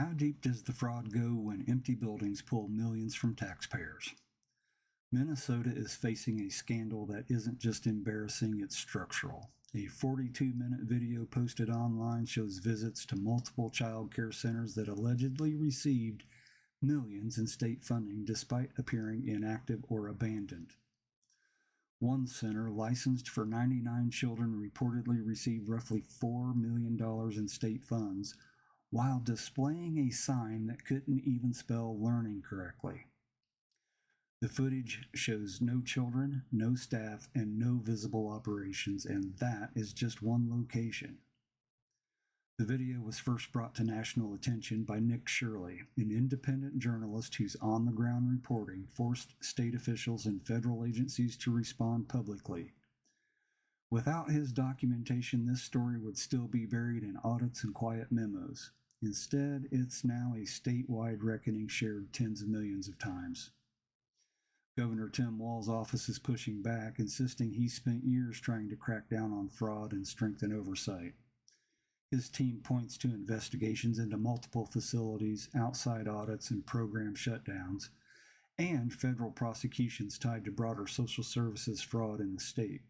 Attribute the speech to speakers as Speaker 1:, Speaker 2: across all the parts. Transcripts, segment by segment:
Speaker 1: How deep does the fraud go when empty buildings pull millions from taxpayers? Minnesota is facing a scandal that isn't just embarrassing, it's structural. A 42-minute video posted online shows visits to multiple child care centers that allegedly received millions in state funding despite appearing inactive or abandoned. One center, licensed for 99 children, reportedly received roughly $4 million in state funds while displaying a sign that couldn't even spell learning correctly. The footage shows no children, no staff, and no visible operations, and that is just one location. The video was first brought to national attention by Nick Shirley, an independent journalist whose on-the-ground reporting forced state officials and federal agencies to respond publicly. Without his documentation, this story would still be buried in audits and quiet memos. Instead, it's now a statewide reckoning shared tens of millions of times. Governor Tim Walz's office is pushing back, insisting he spent years trying to crack down on fraud and strengthen oversight. His team points to investigations into multiple facilities, outside audits, and program shutdowns, and federal prosecutions tied to broader social services fraud in the state.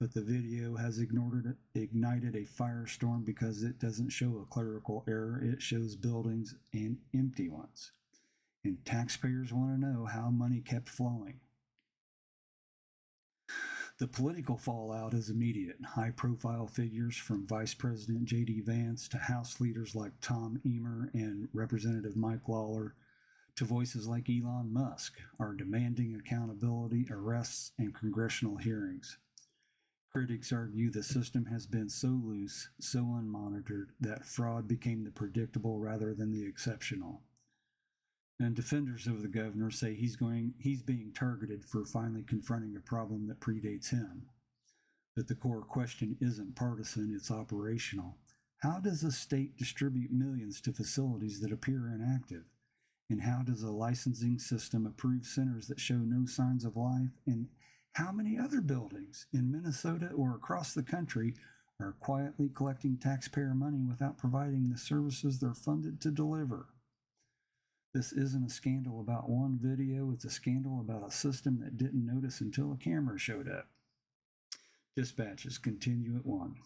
Speaker 1: But the video has ignited a firestorm because it doesn't show a clerical error, it shows buildings and empty ones. And taxpayers want to know how money kept flowing. The political fallout is immediate. High-profile figures from Vice President J.D. Vance to House leaders like Tom Emmer and Representative Mike Lawler to voices like Elon Musk are demanding accountability, arrests, and congressional hearings. Critics argue the system has been so loose, so unmonitored, that fraud became the predictable rather than the exceptional. And defenders of the governor say he's being targeted for finally confronting a problem that predates him. But the core question isn't partisan, it's operational. How does a state distribute millions to facilities that appear inactive? And how does a licensing system approve centers that show no signs of life? And how many other buildings in Minnesota or across the country are quietly collecting taxpayer money without providing the services they're funded to deliver? This isn't a scandal about one video, it's a scandal about a system that didn't notice until a camera showed up. Dispatches continue at 1.